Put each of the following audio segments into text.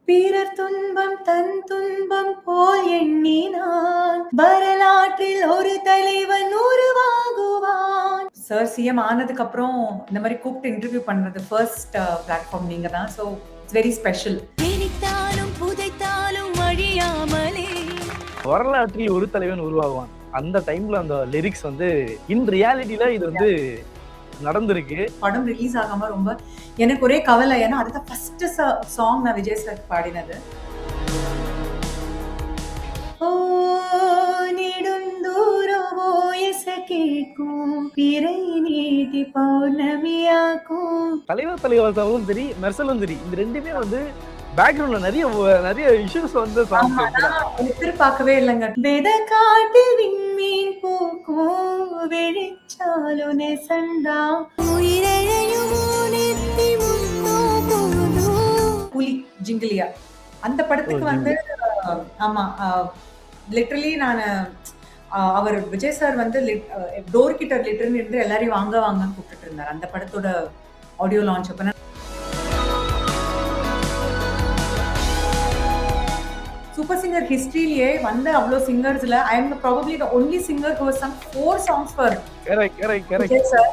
பிறர் துன்பம் தன் துன்பம் போல் எண்ணினான் வரலாற்றில் ஒரு தலைவன் உருவாகுவான். சார் சிஎம் ஆனதுக்கு அப்புறம் இந்த மாதிரி கூப்பிட்டு இன்டர்வியூ பண்றது ஃபர்ஸ்ட் பிளாட்ஃபார்ம் நீங்க தான். So it's very special. புதைத்தாலும் அழியாமலே வரலாற்றில் ஒரு தலைவன் உருவாகுவான். அந்த டைம்ல அந்த லிரிக்ஸ் வந்து இன் ரியாலிட்டியில இது வந்து நடந்திருக்கு. படம் ரிலீஸ் ஆகாம ரொம்ப எனக்கு ஒரே கவலை. ஏன்னா அதுதான் ஃபர்ஸ்ட் சாங் நான் விஜய் சார் பாடினது. ஓ நெடுந்தூரமோ இச கேட்கும் பிறை நீட்டி பௌர்ணமியாக்கும். தலைவர்களும் சரி மெர்சலும் சரி இந்த ரெண்டுமே வந்து பேக்ரவுண்ட்ல நிறைய இஷ்யூஸ் வந்து எதிர்பார்க்கவே இல்லைங்க. வெத காட்டில் விண்மீன் பூக்கும் வெளிச்சாலு நெசண்டா புலி ஜிங்கிலியா அந்த படத்துக்கு வந்து ஆமா லிட்டரலி நான் அவர் விஜய் சார் வந்து டோர் கிட்ட லிட்டர்னு இருந்து எல்லாரையும் வாங்க வாங்கன்னு கூப்பிட்டு இருந்தார் அந்த படத்தோட ஆடியோ லான்ச். அப்ப சூப்பர் சிங்கர் ஹிஸ்டரியிலேயே வந்து அவ்வளோ சிங்கர்ஸ்ல I am probably the only singer who has sung 4 songs for correct sir.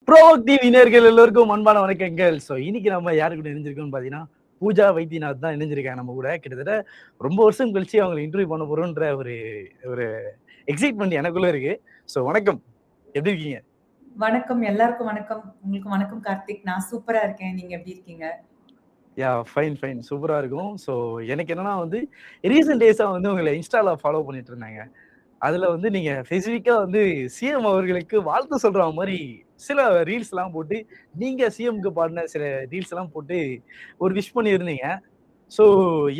ப்ரோக்டிவ் வினர்கள் எல்லோருக்கும் அன்பான வணக்கங்கள். ஸோ இன்னைக்கு நம்ம யாரு கூட இணைஞ்சிருக்கோம்னு பார்த்தீங்கன்னா பூஜா வைத்தியநாத் தான் இணைஞ்சிருக்காங்க நம்ம கூட. கிட்டத்தட்ட ரொம்ப வருஷம் கழிச்சு அவங்க இன்டர்வியூ பண்ண போறோன்ற ஒரு எக்ஸைட்மெண்ட் எனக்குள்ள இருக்கு. ஸோ வணக்கம், எப்படி இருக்கீங்க? வணக்கம், எல்லாருக்கும் வணக்கம். உங்களுக்கு வணக்கம் கார்த்திக். நான் சூப்பரா இருக்கேன். நீங்க எப்படி இருக்கீங்க? யா ஃபைன் சூப்பரா இருக்கும். ஸோ எனக்கு என்னன்னா வந்து ரீசெண்ட் டேஸா வந்து உங்களை இன்ஸ்டால ஃபாலோ பண்ணிட்டு இருந்தாங்க. அதுல வந்து நீங்க ஸ்பெசிஃபிக்கா வந்து சிஎம் அவர்களுக்கு வாழ்த்து சொல்ற மாதிரி சில ரீல்ஸ் எல்லாம் போட்டு நீங்க சிஎம்க்கு பாடின சில ரீல்ஸ் எல்லாம் போட்டு ஒரு விஷ் பண்ணியிருந்தீங்க. ஸோ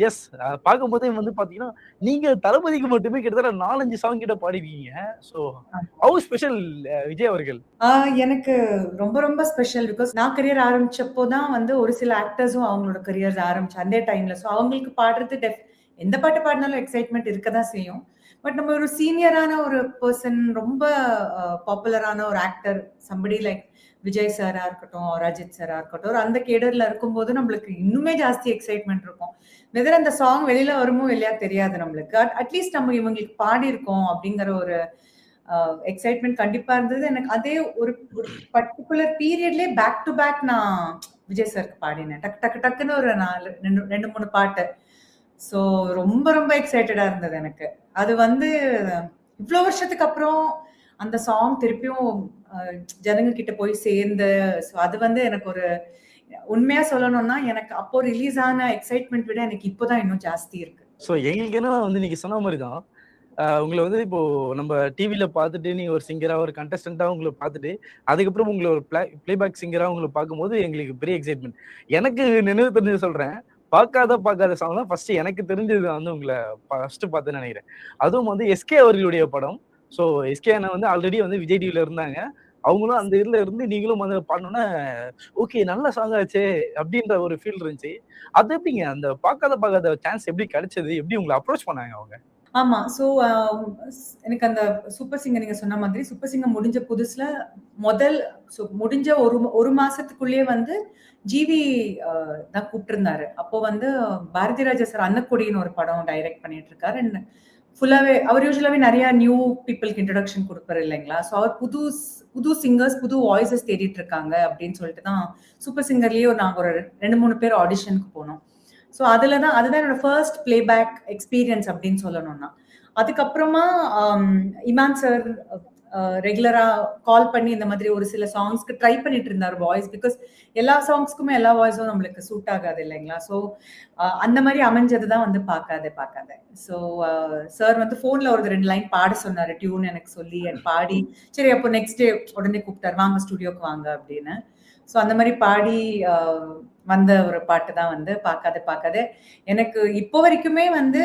எஸ் பார்க்கும்போதே வந்து பாத்தீங்கன்னா நீங்க தளபதிக்கு மட்டுமே கிட்டத்தட்ட 4-5 சாங் கிட்ட பாடிருக்கீங்க. ஸோ ஹவு ஸ்பெஷல் விஜய் அவர்கள்? எனக்கு ரொம்ப ரொம்ப ஸ்பெஷல். பிகாஸ் நான் கரியர் ஆரம்பிச்சப்போ தான் வந்து ஒரு சில ஆக்டர்ஸும் அவங்களோட கரியர்ஸ் ஆரம்பிச்சு அந்த டைம்ல. ஸோ அவங்களுக்கு பாடுறது எந்த பாட்டு பாடினாலும் எக்ஸைட்மெண்ட் இருக்கதான் செய்யும். பட் நம்ம ஒரு சீனியரான ஒரு பர்சன், ரொம்ப பாப்புலரான ஒரு ஆக்டர், சம்படி லைக் விஜய் சாரா இருக்கட்டும், அஜித் சாரா இருக்கட்டும், ஒரு அந்த கேடர்ல இருக்கும்போது நம்மளுக்கு இன்னுமே ஜாஸ்தி எக்ஸைட்மெண்ட் இருக்கும். வெதர் அந்த சாங் வெளியில வருமோ இல்லையா தெரியாது நம்மளுக்கு. அட்லீஸ்ட் நம்ம இவங்களுக்கு பாடி இருக்கோம் அப்படிங்கிற ஒரு எக்ஸைட்மெண்ட் கண்டிப்பா இருந்தது. எனக்கு அதே ஒரு பர்டிகுலர் பீரியட்லயே பேக் டு பேக் நான் விஜய் சாருக்கு பாடினேன். டக்குன்னு ஒரு 2-3 பாட்டு. ஸோ ரொம்ப ரொம்ப எக்ஸைட்டடா இருந்தது எனக்கு. அது வந்து இவ்வளோ வருஷத்துக்கு அப்புறம் அந்த சாங் திருப்பியும் ஜனங்க கிட்ட போய் சேர்ந்து, ஸோ அது வந்து எனக்கு ஒரு உண்மையா சொல்லணும்னா எனக்கு அப்போ ரிலீஸ் ஆன எக்ஸைட்மெண்ட் விட எனக்கு இப்போதான் இன்னும் ஜாஸ்தி இருக்கு. ஸோ எங்களுக்கு என்ன வந்து நீங்க சொன்ன மாதிரி தான் உங்களை வந்து இப்போ நம்ம டிவியில பார்த்துட்டு நீங்க ஒரு சிங்கரா ஒரு கண்டஸ்டண்டா உங்களை பார்த்துட்டு அதுக்கப்புறம் உங்களை ஒரு பிளேபேக் சிங்கரா உங்களை பார்க்கும்போது எங்களுக்கு பெரிய எக்ஸைட்மெண்ட். எனக்கு நினைவு தெரிஞ்சு சொல்றேன், பார்க்காத சாங் தான் ஃபர்ஸ்ட் எனக்கு தெரிஞ்சது வந்து உங்களை ஃபர்ஸ்ட் பார்த்துன்னு நினைக்கிறேன். அதுவும் வந்து எஸ்கே அவர்களுடைய படம். ஸோ எஸ்கே அண்ணா வந்து ஆல்ரெடி வந்து விஜய் டிவில இருந்தாங்க. அவங்களும் அந்த இதுல இருந்து நீங்களும் வந்து பாடணும்னா ஓகே நல்ல சாங் ஆச்சு அப்படின்ற ஒரு ஃபீல் இருந்துச்சு. அது எப்படிங்க அந்த பார்க்காத சான்ஸ் எப்படி கிடைச்சது? எப்படி உங்களை அப்ரோச் பண்ணாங்க அவங்க? ஆமா. ஸோ எனக்கு அந்த சூப்பர் சிங்கர் நீங்க சொன்ன மாதிரி சூப்பர் சிங்கர் முடிஞ்ச புதுசுல முடிஞ்ச ஒரு மாசத்துக்குள்ளேயே வந்து ஜிவி தான் கூப்பிட்டிருந்தாரு. அப்போ வந்து பாரதி ராஜா சார் அன்னக்கொடின்னு ஒரு படம் டைரக்ட் பண்ணிட்டு இருக்காரு. அண்ட் ஃபுல்லாவே அவர் யூஸ்வலாவே நிறைய நியூ பீப்புளுக்கு இன்ட்ரடக்ஷன் கொடுப்பாரு இல்லைங்களா? ஸோ அவர் புது சிங்கர்ஸ், புது வாய்ஸஸ் தேடிட்டு இருக்காங்க அப்படின்னு சொல்லிட்டு தான் சூப்பர் சிங்கர்லயே நாங்க ஒரு 2-3 பேர் ஆடிஷனுக்கு போனோம். ஸோ அதுதான் என்னோட ஃபர்ஸ்ட் பிளேபேக் எக்ஸ்பீரியன்ஸ் அப்படின்னு சொல்லணும்னா. அதுக்கப்புறமா இமான் சார் ரெகுலரா கால் பண்ணி இந்த மாதிரி ஒரு சில சாங்ஸ்க்கு ட்ரை பண்ணிட்டு இருந்தார் வாய்ஸ். பிகாஸ் எல்லா சாங்ஸ்க்குமே எல்லா வாய்ஸும் நம்மளுக்கு சூட் ஆகாது இல்லைங்களா? ஸோ அந்த மாதிரி அமைஞ்சது தான் வந்து பார்க்காத. ஸோ சார் வந்து ஃபோன்ல ஒரு 2 லைன் பாட சொன்னாரு, டியூன் எனக்கு சொல்லி பாடி. சரி அப்போ நெக்ஸ்ட் டே உடனே கூப்பிட்டாரு, வாங்க ஸ்டுடியோக்கு வாங்க அப்படின்னு. ஸோ அந்த மாதிரி பாடி வந்த ஒரு பாட்டு தான் வந்து பார்க்காத. எனக்கு இப்போ வரைக்குமே வந்து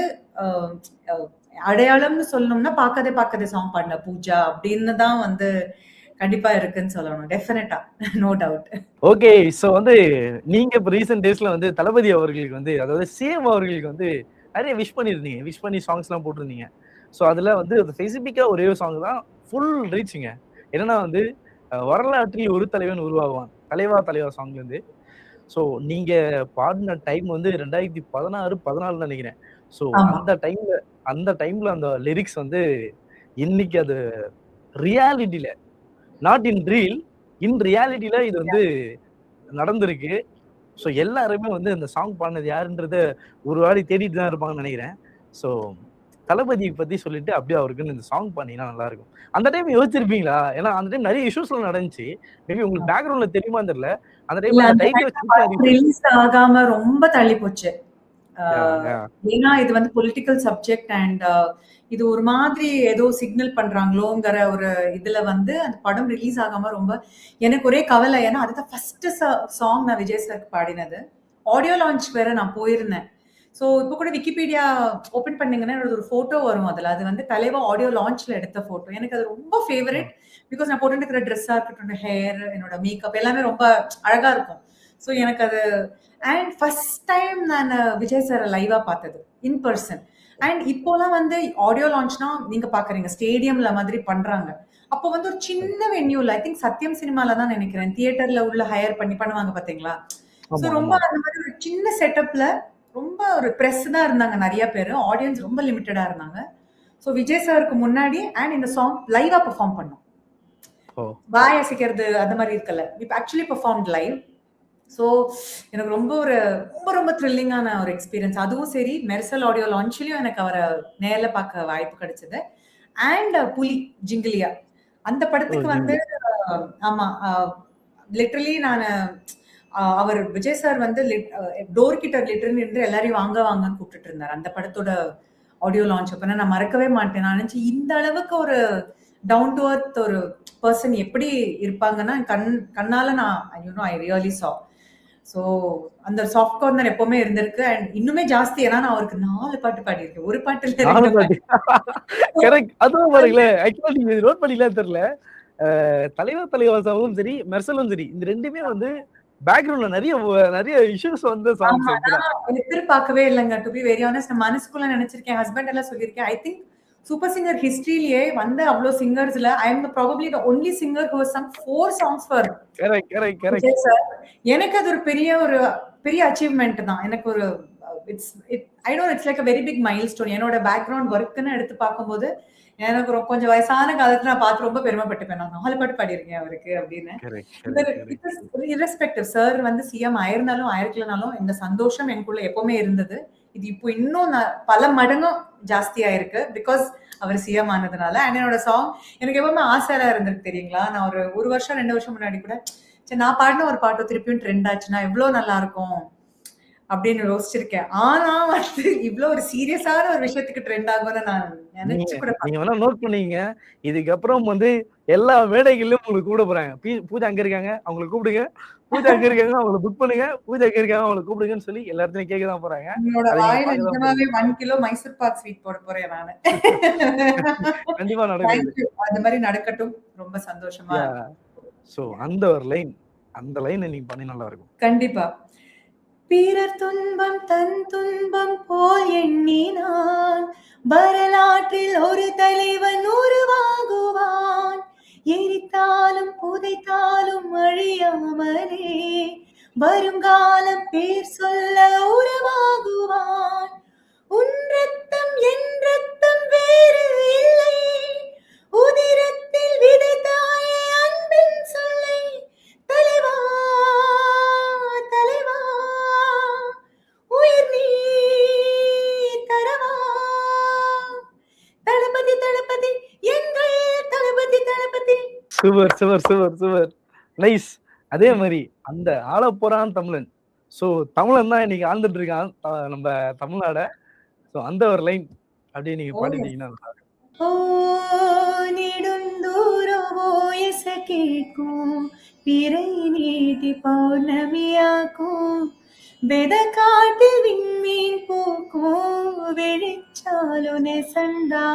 அடையாளம்னு சொல்லணும்னா பார்க்காத சாங் பாடின பூஜா அப்படின்னு தான் வந்து கண்டிப்பா இருக்குன்னு சொல்லணும். டெஃபினட்டா. No doubt. ஓகே. ஸோ வந்து நீங்க இப்ப ரீசென்ட் டேஸ்ல வந்து தளபதி அவர்களுக்கு வந்து அதாவது சிஎம் அவர்களுக்கு வந்து நிறைய விஷ் பண்ணியிருந்தீங்க. விஷ் பண்ணி சாங்ஸ்லாம் போட்டிருந்தீங்க. ஸோ அதுல வந்து ஸ்பெசிஃபிக்கா ஒரே ஒரு சாங் தான் ஃபுல் ரீச்சுங்க. என்னன்னா வந்து வரலாற்றில் ஒரு தலைவன் உருவாகுவான். தலைவா தலைவா சாங்ல இருந்து. ஸோ நீங்க பாடின டைம் வந்து 2016, 14 நினைக்கிறேன். ஸோ ஆமா. அந்த டைம்ல அந்த லிரிக்ஸ் வந்து இன்னைக்கு அது ரியாலிட்டில நாட் இன் ரீல், இன் ரியாலிட்டில இது வந்து நடந்திருக்கு. ஸோ எல்லாருமே வந்து அந்த சாங் பாடுனது யாருன்றத ஒரு வாட்டி தேடிட்டு தான் இருப்பாங்கன்னு நினைக்கிறேன். ஸோ தளபதி பத்தி சொல்லிட்டு அப்படியே அவருக்குன்னு இந்த சாங் பண்ணீங்கன்னா நல்லா இருக்கும். அந்த டைம் யோசிச்சிருப்பீங்களா? ஏன்னா அந்த டைம் நிறைய இஷ்யூஸ்லாம் நடந்துச்சு. மேபி உங்களுக்கு பேக்ரவுண்ட்ல தெரியுமான்னு தெரியல. அந்த இல்ல டைம்ல அந்த அந்த டைட்டில் டைம்ல படம் ரிலீஸ் ஆகாம ரொம்ப தள்ளி போச்சு. யா. ஏன்னா இது வந்து பொலிட்டிக்கல் சப்ஜெக்ட் அண்ட் இது ஒரு மாதிரி ஏதோ சிக்னல் பண்றாங்களோங்கிற ஒரு இதுல வந்து அந்த படம் ரிலீஸ் ஆகாம ரொம்ப எனக்கு ஒரே கவலை. ஏன்னா அதுதான் ஃபர்ஸ்ட் சாங் நான் விஜய் சாருக்கு பாடினது. ஆடியோ லான்ச் வேற நான் போயிருந்தேன். ஸோ இப்போ கூட விக்கிபீடியா ஓப்பன் பண்ணீங்கன்னா என்னோட ஒரு ஃபோட்டோ வரும் அதுல. அது வந்து தலைவா ஆடியோ லான்ச்ல எடுத்த ஃபோட்டோ. எனக்கு அது ரொம்ப ஃபேவரட். பிகாஸ் நான் போட்டுட்டு இருக்கிற ட்ரெஸ்ஸா இருக்கட்டும், ஹேர், என்னோட மேக்கப் எல்லாமே ரொம்ப அழகா இருக்கும். ஸோ எனக்கு அது அண்ட் ஃபர்ஸ்ட் டைம் நான் விஜய் சார் லைவா பார்த்தது இன் பர்சன். அண்ட் இப்போலாம் வந்து ஆடியோ லான்ச்னா நீங்க பாக்குறீங்க ஸ்டேடியம்ல மாதிரி பண்றாங்க. அப்போ வந்து ஒரு சின்ன வென்யூல ஐ திங்க் சத்யம் சினிமால தான் நினைக்கிறேன் தியேட்டர்ல உள்ள ஹையர் பண்ணி பண்ணுவாங்க பாத்தீங்களா. ஸோ ஆமா, ரொம்ப ஆமா. அந்த மாதிரி ஒரு சின்ன செட்டப்ல ரொம்ப ஒரு பிரஸ் தான் இருந்தாங்க நிறைய பேர். ஆடியன்ஸ் ரொம்ப லிமிட்டடா இருந்தாங்க. ஸோ விஜய் சாருக்கு முன்னாடி அண்ட் இந்த சாங் லைவா பெர்ஃபார்ம் பண்ணோம். ஓ. வாய் அசைக்கிறது அந்த மாதிரி இருக்கல. இப் ஆக்சுவலி பெர்ஃபார்ம் லைவ். ஸோ எனக்கு ரொம்ப ஒரு ரொம்ப ரொம்ப த்ரில்லிங்கான ஒரு எக்ஸ்பீரியன்ஸ். அதுவும் சரி மெர்சல் ஆடியோ லான்ச்லயும் எனக்கு அவரை நேர்ல பார்க்க வாய்ப்பு கிடைச்சது. அண்ட் புலி ஜிங்கிலியா அந்த ஓ, படத்துக்கு வந்து ஜிங்கிலி. ஆமா லிட்டரலி நான் அவர் விஜய் சார் வந்து டோர் கிட்ட லிட்டரலி நின்று எல்லாரையும் வாங்க வாங்கன்னு கூப்பிட்டுட்டு இருந்தார் அந்த படத்தோட ஆடியோ லான்ச். அப்ப நான் மறக்கவே மாட்டேன். நான் நினைச்சு இந்த அளவுக்கு ஒரு டவுன் டு அர்த் ஒரு பர்சன் எப்படி இருப்பாங்கன்னா கண்ணால நான் ஐ ரியலி சா. ஸோ அந்த சாஃப்ட் கார்னர் எப்பவுமே இருந்திருக்கு. அண்ட் இன்னுமே ஜாஸ்தி. ஏன்னா நான் அவருக்கு 4 பாட்டு பாடியிருக்கேன். ஒரு பாட்டுல 2 பாட்டு. கரெக்ட். அதுவும் பாருங்களேன். ஆக்சுவலா நீங்க நோட் பண்ணீங்களா தெரியல. தலைவா தலைவா சாங்கும் சரி, மெர்சலும் சரி. இந்த ரெண்டுமே வந்து பேக்ரவுண்ட்ல நிறைய இஷ்யூஸ் வந்த சாங்ஸ் ஆமா. ஆக்சுவலா. நான் எதிர்பார்க்கவே இல்லைங்க. டு பி வெரி ஆனஸ்ட் நான் மனசுக்குள்ள நினைச்சிருக்கேன். ஹஸ்பண்ட் எல்லாம் சொல்லியிருக்கேன். ஐ திங்க் சூப்பர் சிங்கர் ஹிஸ்டரியிலேயே வந்த அவ்வளோ சிங்கர்ஸ்ல I am probably the only singer who has sung 4 songs for correct. Vijay sir. எனக்கு அது ஒரு பெரிய அச்சீவ்மெண்ட் தான். எனக்கு ஒரு I don't it's like a very big milestone. என்னோட பேக்ரவுண்ட் ஒர்க்னு எடுத்து பார்க்கும்போது எனக்கு கொஞ்சம் வயசான காலத்துல நான் பார்த்து ரொம்ப பெருமைப்பட்டுப்பேன். நான் 4 பாட்டு பாடியிருக்கேன் அவருக்கு அப்படின்னு. இரஸ்பெக்டிவ் சார் வந்து சிஎம் ஆயிருந்தாலும் ஆயிருக்கலனாலும் இந்த சந்தோஷம் எனக்குள்ள எப்பவுமே இருந்தது. இது இப்போ இன்னும் பல மடங்கும் ஜாஸ்தியா இருக்கு பிகாஸ் அவர் சிஎம் ஆனதுனால. அண்ட் என்னோட சாங் எனக்கு எப்பவுமே ஆசையா இருந்திருக்கு தெரியுங்களா. நான் ஒரு வருஷம் 2 வருஷம் முன்னாடி கூட சரி நான் பாடின ஒரு பாட்டு திருப்பியும் ட்ரெண்ட் ஆச்சுன்னா எவ்வளவு நல்லா இருக்கும் அப்படின்னு யோசிச்சிருக்கேன். ஆனா வந்து இவ்வளவு ஒரு சீரியஸான ஒரு விஷயத்துக்கு ட்ரெண்ட் ஆகும்னு நான் நினைச்சு கூட நீங்க வேணா நோட் பண்ணீங்க. இதுக்கப்புறம் வந்து எல்லா மேடைகளிலும் உங்களுக்கு கூப்பிட போறாங்க. பூஜா அங்க இருக்காங்க, அவங்களை கூப்பிடுங்க. பூஜா அங்க இருக்காங்க, அவங்களை புக் பண்ணுங்க. பூஜா அங்க இருக்காங்க, அவங்களை கூப்பிடுங்கன்னு சொல்லி எல்லா இடத்துலயும் கேட்க தான் போறாங்க. என்னோட அதை நீங்க வாயில பார்க்க தான் நிஜமாவே போறீங்க. 1 கிலோ மைசூர் பாக் ஸ்வீட் போட போறேன் நானு. கண்டிப்பா நடக்கும் அது. அந்த மாதிரி நடக்கட்டும். ரொம்ப சந்தோஷமா சோ அந்த ஒரு லைன், அந்த லைன் நீங்க பண்ணி நல்லா இருக்கும். கண்டிப்பா. பிறர் துன்பம் தன் துன்பம் போல் எண்ணினான் வரலாற்றில் ஒரு தலைவன் உருவாகுவான். எரித்தாலும் புதைத்தாலும் அழியாமலே வருங்காலம் பேர் சொல்ல உருவாகுவான். உன் ரத்தம் என் ரத்தம் வேறு இல்லை உதிரத்தில் விதைத்தாயே அன்பின் சொல்லை தலைவா தலைவா உயிர் நீ தரவா தளபதி தளபதி எங்கள் தளபதி தளபதி. Super nice. அதே மாதிரி அந்த ஆளப்போறான் தமிழன். சோ தமிழன் தான் இன்னைக்கு ஆழ்ந்துட்டு இருக்கான் நம்ம தமிழ்நாட. சோ அந்த ஒரு லைன் அப்படியே நீங்க பாடிட்டீங்கன்னா ஓ நெடுந்தூரம் ஓயச கேட்கும் பிறை நீட்டி பௌர்ணமியாக்கும் வெத காட்டில் விண்மீன் பூக்கும் வெளிச்சாலு நெசந்தா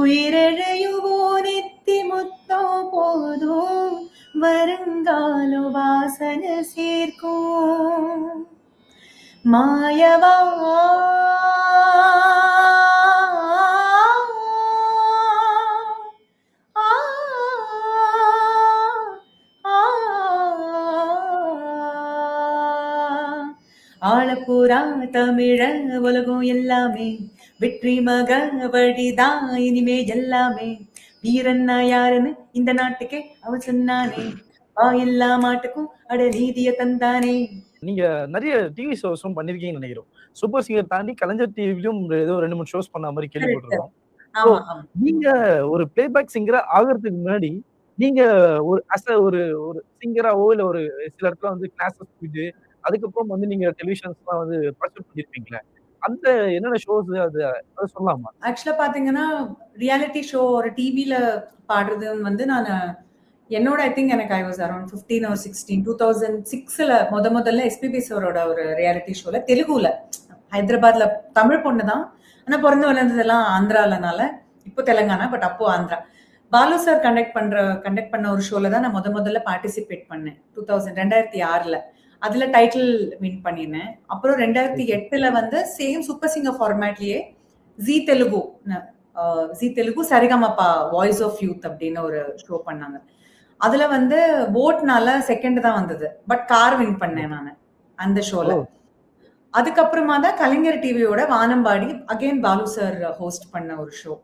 உயிரழையுவோ நெத்தி முத்தோ போதும் சாயங்காலம் வாசனை சேர்க்கும் மாயவா ஆளப்பூரா தமிழ உலகம் எல்லாமே வெற்றி மக வழிதான் இனிமே எல்லாமே வீரன்னா யாருன்னு இந்த நாட்டுக்கே அவன் சொன்னானே எல்லா மாட்டுக்கும் அட நீதிய தந்தானே. நீங்க நிறைய டிவி ஷோஸும் பண்ணிருக்கீங்கன்னு நினைக்கிறோம். சூப்பர் சிங்கர் தாண்டி கலைஞர் டிவிலும் ஏதோ 2-3 ஷோஸ் பண்ண மாதிரி கேள்விப்பட்டிருக்கோம். நீங்க ஒரு பிளேபேக் சிங்கரா ஆகிறதுக்கு முன்னாடி நீங்க ஒரு ஒரு ஒரு சிங்கராவோ இல்ல ஒரு சில இடத்துல வந்து கிளாஸஸ் போயிட்டு அதுக்கப்புறம் வந்து நீங்க டெலிவிஷன்ஸ்லாம் வந்து பார்ட்டிசிபேட் பண்ணிருப்பீங்களே. அந்த என்னென்ன ஷோஸ் அது சொல்லலாமா? ஆக்சுவலா பாத்தீங்கன்னா ரியாலிட்டி ஷோ ஒரு டிவில பாடுறது வந்து நான் என்னோட ஐ திங்க் எனக்கு ஐ வாஸ் அரௌண்ட் 15 or 16 2006ல முதல்ல எஸ்பிபி சாரோட ஒரு ரியாலிட்டி ஷோல தெலுங்குல ஹைதராபாத்ல தமிழ் பொண்ணு தான். ஆனா பிறந்து வளர்ந்ததெல்லாம் ஆந்திராலனால இப்போ தெலுங்கானா பட் அப்போ ஆந்திரா. பாலு சார் கண்டக்ட் பண்ண ஒரு ஷோல தான் நான் முதல்ல பார்ட்டிசிபேட் பண்ணேன் 2006ல. அதுல டைட்டில் வின் பண்ணினேன். அப்புறம் 2008ல வந்து சேம் சூப்பர் சிங்கர் ஃபார்மேட்லயே Zee Telugu Sa Re Ga Ma Pa voice of youth அப்படின்னு ஒரு ஷோ பண்ணாங்க. அதுல வந்து ஓட்னால செகண்ட் தான் வந்தது. பட் கார் வின் பண்ணேன் நான் அந்த ஷோல. அதுக்கப்புறமா தான் கலைஞர் டிவியோட வானம்பாடி அகைன் பாலு சார் ஹோஸ்ட் பண்ண ஒரு ஷோ.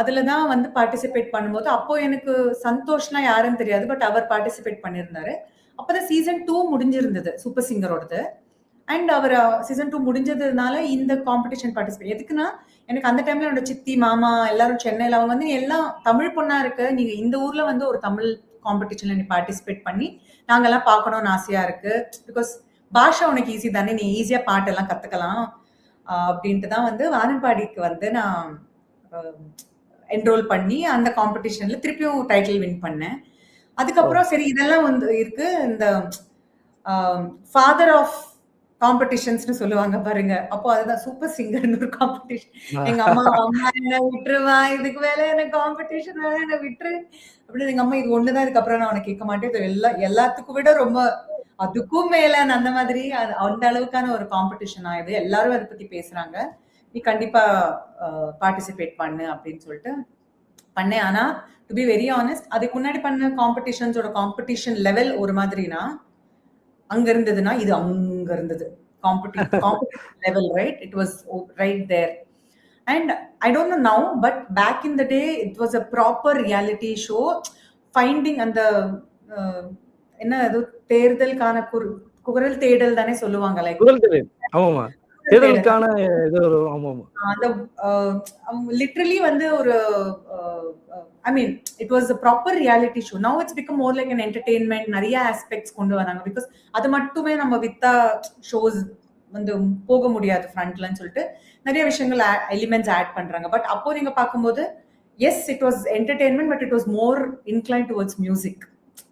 அதுலதான் வந்து பார்ட்டிசிபேட் பண்ணும்போது அப்போ எனக்கு சந்தோஷ்னா யாருன்னு தெரியாது. பட் அவர் பார்ட்டிசிபேட் பண்ணியிருந்தாரு. அப்பதான் சீசன் 2 முடிஞ்சிருந்தது சூப்பர் சிங்கரோடது. அண்ட் அவர் சீசன் 2 முடிஞ்சதுனால இந்த காம்படிஷன் பார்ட்டிசிபேட் எதுக்குன்னா எனக்கு அந்த டைம்ல என்னோட சித்தி மாமா எல்லாரும் சென்னையில அவங்க வந்து எல்லாம் தமிழ் பொண்ணா இருக்கு, நீங்க இந்த ஊர்ல வந்து ஒரு தமிழ் காம்படிஷன்ல நீ பார்ட்டிசிபேட் பண்ணி நாங்கெல்லாம் பார்க்கணும்னு ஆசையா இருக்கு. பிகாஸ் பாஷா உனக்கு ஈஸி தானே, நீ ஈஸியா பாட்டெல்லாம் கத்துக்கலாம் அப்படின்ட்டு தான் வந்து வானம்பாடிக்கு வந்து நான் என்ரோல் பண்ணி அந்த காம்படிஷன்ல திருப்பியும் டைட்டில் வின் பண்ணேன். அதுக்கப்புறம் சரி இதெல்லாம் வந்து இருக்கு, இந்த ஃபாதர் ஆஃப் காம்படிஷன்ஸ்னு சொல்லுவாங்க பாருங்க. அப்போ அதுதான் சூப்பர் சிங்கர்னு ஒரு காம்படிஷன். எங்க அம்மா என்ன விட்டுருவா, இதுக்கு மேல எனக்கு காம்படிஷன் என்ன விட்டுரு அப்படின்னு. எங்க அம்மா இது ஒண்ணுதான், இதுக்கப்புறம் நான் உனக்கு கேட்க மாட்டேன், எல்லாத்துக்கும் விட ரொம்ப அதுக்கும் மேல அந்த மாதிரி அந்த அளவுக்கான ஒரு காம்படிஷன் ஆயுது, எல்லாரும் அதை பத்தி பேசுறாங்க, நீ கண்டிப்பா பார்ட்டிசிபேட் பண்ணு அப்படின்னு சொல்லிட்டு பண்ணேன். ஆனா டு பி வெரி ஆனஸ்ட் அதுக்கு முன்னாடி பண்ண காம்படிஷன்ஸோட காம்படிஷன் லெவல் ஒரு மாதிரினா அங்க இருந்ததுன்னா இது அங்க இருந்தது competition level, right? It was right there. And I don't know now, but back in the day it was a proper reality show. Finding அந்த என்ன அது தேர்தலுக்கான குரல் தேடல் தானே சொல்லுவாங்க, லைக் லிட்டரலி வந்து ஒரு I mean it was a proper reality show. Now it's become more like an entertainment. நிறைய aspects கொண்டு வராங்க. பிகாஸ் அது மட்டுமே நம்ம வித்தா ஷோஸ் வந்து போக முடியாது ஃப்ரண்ட்லன்னு சொல்லிட்டு நிறைய விஷயங்கள் எலிமெண்ட்ஸ் ஆட் பண்றாங்க. பட் அப்போ நீங்க பார்க்கும்போது yes it was entertainment, but it was more inclined towards music.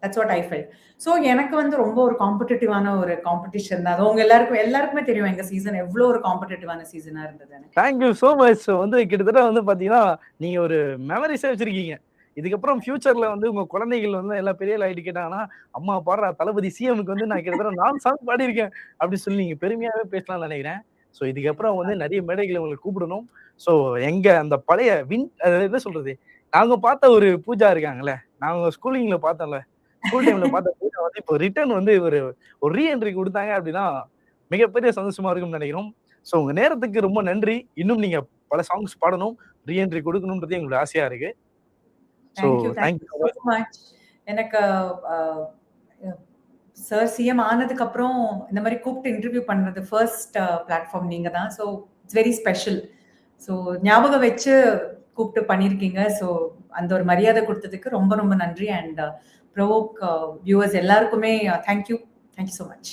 That's what I felt. So எனக்கு வந்து ரொம்ப ஒரு காம்படிட்டிவான ஒரு காம்படிஷன் தான். அது உங்க எல்லாருக்குமே தெரியும் எங்க சீசன் எவ்வளவு ஒரு காம்படிட்டிவான சீசனா இருந்தது. Thank you so much. வந்து கிட்டத்தட்ட வந்து பாத்தீங்கன்னா நீங்க ஒரு மெமரிஸே வச்சிருக்கீங்க. இதுக்கப்புறம் ஃபியூச்சர்ல வந்து உங்க குழந்தைகள் வந்து எல்லாம் பெரிய ஆயிட்டு கேட்டாங்கன்னா, அம்மா பாடுற தளபதி சிஎம்க்கு வந்து நான் கிட்டத்தட்ட நான் சாங் பாடியிருக்கேன் அப்படி சொல்லி நீங்க பெருமையாவே பேசலாம்னு நினைக்கிறேன். ஸோ இதுக்கப்புறம் வந்து நிறைய மேடைகளை உங்களுக்கு கூப்பிடணும். ஸோ எங்க அந்த பழைய என்ன சொல்றது, நாங்க பார்த்த ஒரு பூஜா இருக்காங்கல்ல, நாங்க ஸ்கூலிங்ல பார்த்தோம்ல, ஸ்கூல் டைம்ல பார்த்த பூஜா வந்து இப்போ ரிட்டர்ன் வந்து ஒரு ரீஎன்ட்ரி கொடுத்தாங்க அப்படின்னா மிகப்பெரிய சந்தோஷமா இருக்கும்னு நினைக்கிறோம். ஸோ உங்க நேரத்துக்கு ரொம்ப நன்றி. இன்னும் நீங்க பல சாங்ஸ் பாடணும், ரீஎன்ட்ரி கொடுக்கணும்ன்றது எங்களோட ஆசையா இருக்கு. எனக்கு சார் சிஎம் ஆனதுக்கு அப்புறம் இந்த மாதிரி கூப்பிட்டு இன்டர்வியூ பண்றது ஃபர்ஸ்ட் பிளாட்ஃபார்ம் நீங்க தான். So it's very special. So ஞாபகம் வச்சு கூப்பிட்டு பண்ணியிருக்கீங்க. ஸோ அந்த ஒரு மரியாதை கொடுத்ததுக்கு ரொம்ப ரொம்ப நன்றி. அண்ட் ப்ரோவோக் வியூவர்ஸ் எல்லாருக்குமே தேங்க்யூ ஸோ மச்.